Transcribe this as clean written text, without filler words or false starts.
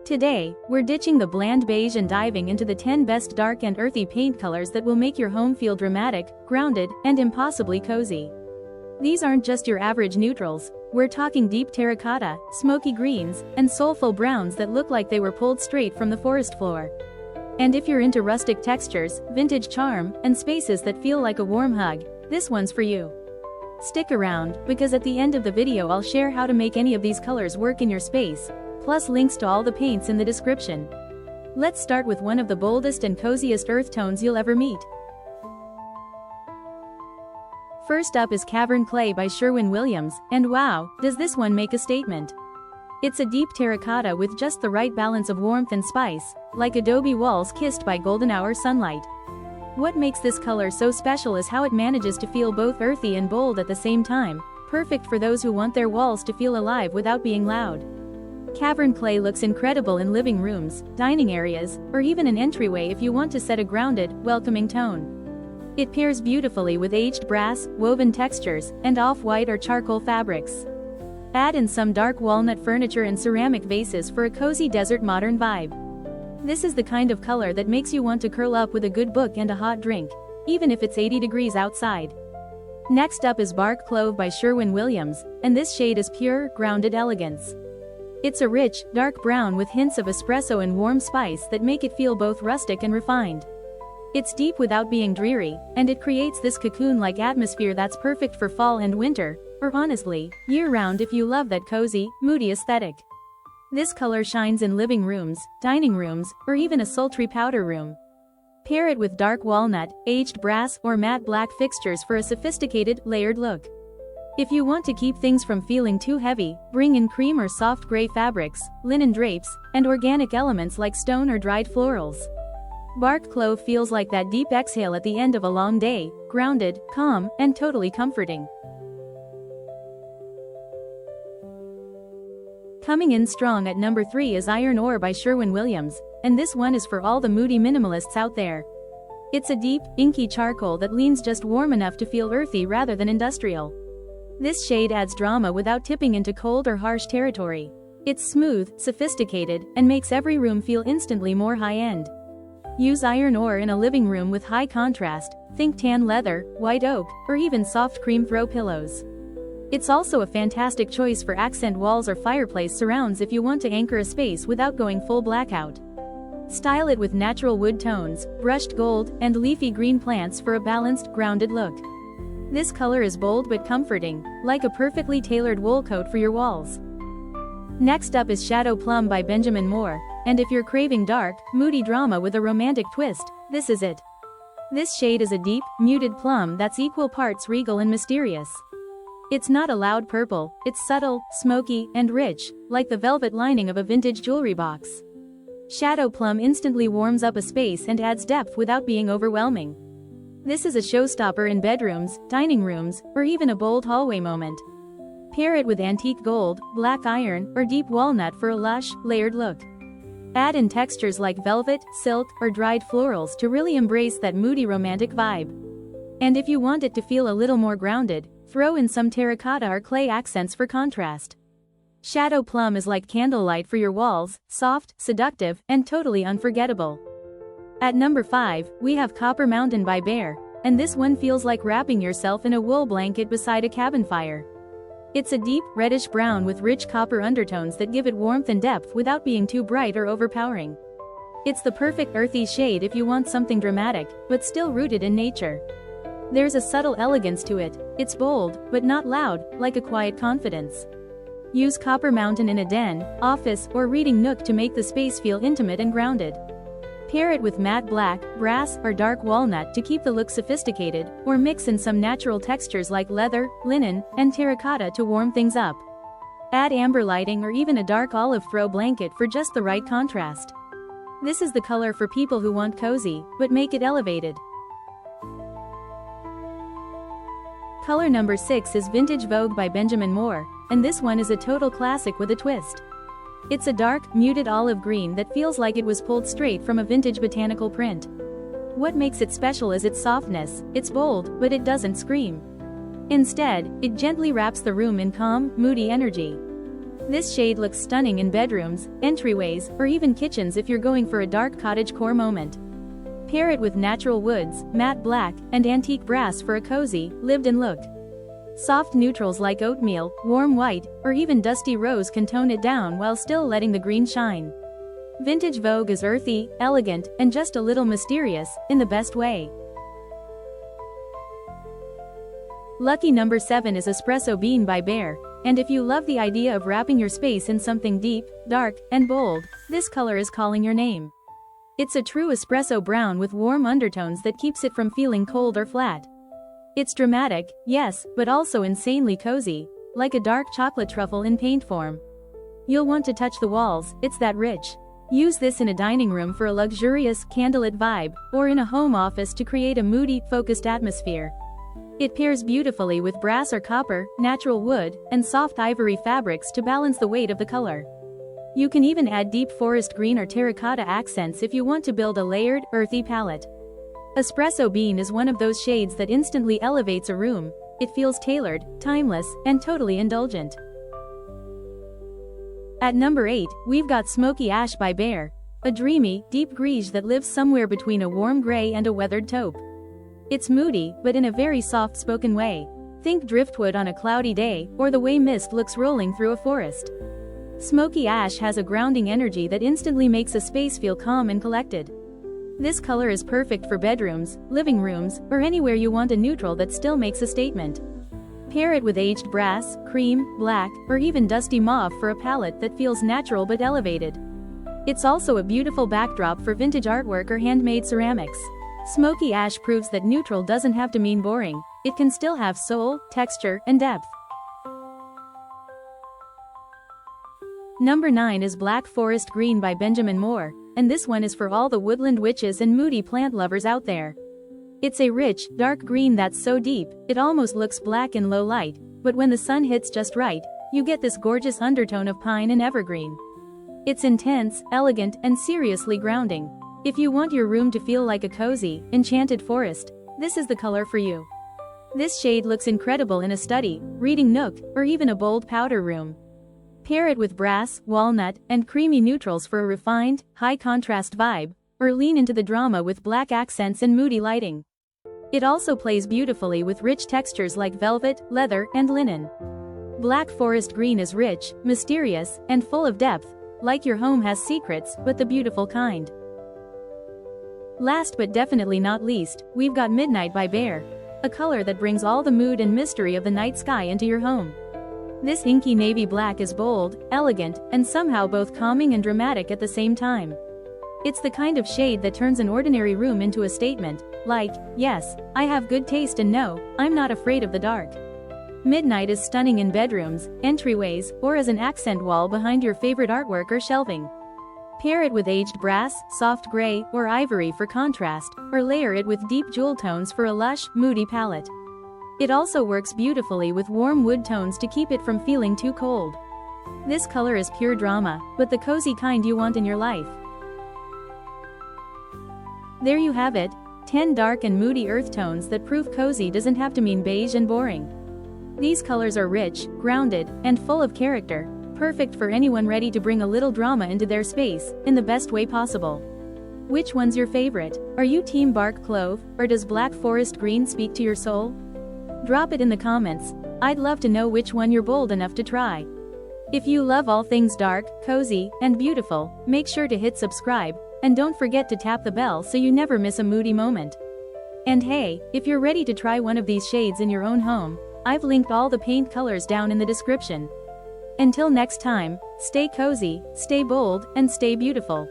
Today, we're ditching the bland beige and diving into the 10 best dark and earthy paint colors that will make your home feel dramatic, grounded, and impossibly cozy. These aren't just your average neutrals, we're talking deep terracotta, smoky greens, and soulful browns that look like they were pulled straight from the forest floor. And if you're into rustic textures, vintage charm, and spaces that feel like a warm hug, this one's for you. Stick around, because at the end of the video I'll share how to make any of these colors work in your space, plus links to all the paints in the description. Let's start with one of the boldest and coziest earth tones you'll ever meet. First up is Cavern Clay by Sherwin-Williams, and wow, does this one make a statement. It's a deep terracotta with just the right balance of warmth and spice, like adobe walls kissed by golden hour sunlight. What makes this color so special is how it manages to feel both earthy and bold at the same time, perfect for those who want their walls to feel alive without being loud. Cavern Clay looks incredible in living rooms, dining areas, or even an entryway if you want to set a grounded, welcoming tone. It pairs beautifully with aged brass, woven textures, and off-white or charcoal fabrics. Add in some dark walnut furniture and ceramic vases for a cozy desert modern vibe. This is the kind of color that makes you want to curl up with a good book and a hot drink, even if it's 80 degrees outside. Next up is Bark Clove by Sherwin-Williams, and this shade is pure, grounded elegance. It's a rich, dark brown with hints of espresso and warm spice that make it feel both rustic and refined. It's deep without being dreary, and it creates this cocoon-like atmosphere that's perfect for fall and winter, or honestly, year-round if you love that cozy, moody aesthetic. This color shines in living rooms, dining rooms, or even a sultry powder room. Pair it with dark walnut, aged brass, or matte black fixtures for a sophisticated, layered look. If you want to keep things from feeling too heavy, bring in cream or soft gray fabrics, linen drapes, and organic elements like stone or dried florals. Bark Clove feels like that deep exhale at the end of a long day, grounded, calm, and totally comforting. Coming in strong at number 3 is Iron Ore by Sherwin-Williams, and this one is for all the moody minimalists out there. It's a deep, inky charcoal that leans just warm enough to feel earthy rather than industrial. This shade adds drama without tipping into cold or harsh territory. It's smooth, sophisticated, and makes every room feel instantly more high-end. Use iron ore in a living room with high contrast, think tan leather, white oak, or even soft cream throw pillows. It's also a fantastic choice for accent walls or fireplace surrounds if you want to anchor a space without going full blackout. Style it with natural wood tones, brushed gold, and leafy green plants for a balanced, grounded look. This color is bold but comforting, like a perfectly tailored wool coat for your walls. Next up is Shadow Plum by Benjamin Moore, and if you're craving dark, moody drama with a romantic twist, this is it. This shade is a deep, muted plum that's equal parts regal and mysterious. It's not a loud purple, it's subtle, smoky, and rich, like the velvet lining of a vintage jewelry box. Shadow Plum instantly warms up a space and adds depth without being overwhelming. This is a showstopper in bedrooms, dining rooms, or even a bold hallway moment. Pair it with antique gold, black iron, or deep walnut for a lush, layered look. Add in textures like velvet, silk, or dried florals to really embrace that moody romantic vibe. And if you want it to feel a little more grounded, throw in some terracotta or clay accents for contrast. Shadow Plum is like candlelight for your walls, soft, seductive, and totally unforgettable. At number 5, we have Copper Mountain by Behr, and this one feels like wrapping yourself in a wool blanket beside a cabin fire. It's a deep, reddish-brown with rich copper undertones that give it warmth and depth without being too bright or overpowering. It's the perfect earthy shade if you want something dramatic, but still rooted in nature. There's a subtle elegance to it, it's bold, but not loud, like a quiet confidence. Use Copper Mountain in a den, office, or reading nook to make the space feel intimate and grounded. Pair it with matte black, brass, or dark walnut to keep the look sophisticated, or mix in some natural textures like leather, linen, and terracotta to warm things up. Add amber lighting or even a dark olive throw blanket for just the right contrast. This is the color for people who want cozy, but make it elevated. Color number 6 is Vintage Vogue by Benjamin Moore, and this one is a total classic with a twist. It's a dark, muted olive green that feels like it was pulled straight from a vintage botanical print. What makes it special is its softness, it's bold, but it doesn't scream. Instead, it gently wraps the room in calm, moody energy. This shade looks stunning in bedrooms, entryways, or even kitchens if you're going for a dark cottagecore moment. Pair it with natural woods, matte black, and antique brass for a cozy, lived-in look. Soft neutrals like oatmeal, warm white, or even dusty rose can tone it down while still letting the green shine. Vintage Vogue is earthy, elegant, and just a little mysterious, in the best way. Lucky number 7 is Espresso Bean by Behr, and if you love the idea of wrapping your space in something deep, dark, and bold, this color is calling your name. It's a true espresso brown with warm undertones that keeps it from feeling cold or flat. It's dramatic, yes, but also insanely cozy, like a dark chocolate truffle in paint form. You'll want to touch the walls, it's that rich. Use this in a dining room for a luxurious, candlelit vibe, or in a home office to create a moody, focused atmosphere. It pairs beautifully with brass or copper, natural wood, and soft ivory fabrics to balance the weight of the color. You can even add deep forest green or terracotta accents if you want to build a layered, earthy palette. Espresso Bean is one of those shades that instantly elevates a room. It feels tailored, timeless, and totally indulgent. At number 8, we've got Smoky Ash by Behr, a dreamy, deep greige that lives somewhere between a warm gray and a weathered taupe. It's moody, but in a very soft-spoken way. Think driftwood on a cloudy day, or the way mist looks rolling through a forest. Smoky Ash has a grounding energy that instantly makes a space feel calm and collected. This color is perfect for bedrooms, living rooms, or anywhere you want a neutral that still makes a statement. Pair it with aged brass, cream, black, or even dusty mauve for a palette that feels natural but elevated. It's also a beautiful backdrop for vintage artwork or handmade ceramics. Smoky Ash proves that neutral doesn't have to mean boring. It can still have soul, texture, and depth. Number 9 is Black Forest Green by Benjamin Moore, and this one is for all the woodland witches and moody plant lovers out there. It's a rich, dark green that's so deep, it almost looks black in low light, but when the sun hits just right, you get this gorgeous undertone of pine and evergreen. It's intense, elegant, and seriously grounding. If you want your room to feel like a cozy, enchanted forest, this is the color for you. This shade looks incredible in a study, reading nook, or even a bold powder room. Pair it with brass, walnut, and creamy neutrals for a refined, high-contrast vibe, or lean into the drama with black accents and moody lighting. It also plays beautifully with rich textures like velvet, leather, and linen. Black Forest Green is rich, mysterious, and full of depth, like your home has secrets, but the beautiful kind. Last but definitely not least, we've got Midnight by Behr, a color that brings all the mood and mystery of the night sky into your home. This inky navy black is bold, elegant, and somehow both calming and dramatic at the same time. It's the kind of shade that turns an ordinary room into a statement, like, yes, I have good taste and no, I'm not afraid of the dark. Midnight is stunning in bedrooms, entryways, or as an accent wall behind your favorite artwork or shelving. Pair it with aged brass, soft gray, or ivory for contrast, or layer it with deep jewel tones for a lush, moody palette. It also works beautifully with warm wood tones to keep it from feeling too cold. This color is pure drama, but the cozy kind you want in your life. There you have it, 10 dark and moody earth tones that prove cozy doesn't have to mean beige and boring. These colors are rich, grounded, and full of character, perfect for anyone ready to bring a little drama into their space, in the best way possible. Which one's your favorite? Are you team bark clove, or does Black Forest Green speak to your soul? Drop it in the comments. I'd love to know which one you're bold enough to try. If you love all things dark, cozy, and beautiful, make sure to hit subscribe, and don't forget to tap the bell so you never miss a moody moment. And hey, if you're ready to try one of these shades in your own home, I've linked all the paint colors down in the description. Until next time, stay cozy, stay bold, and stay beautiful.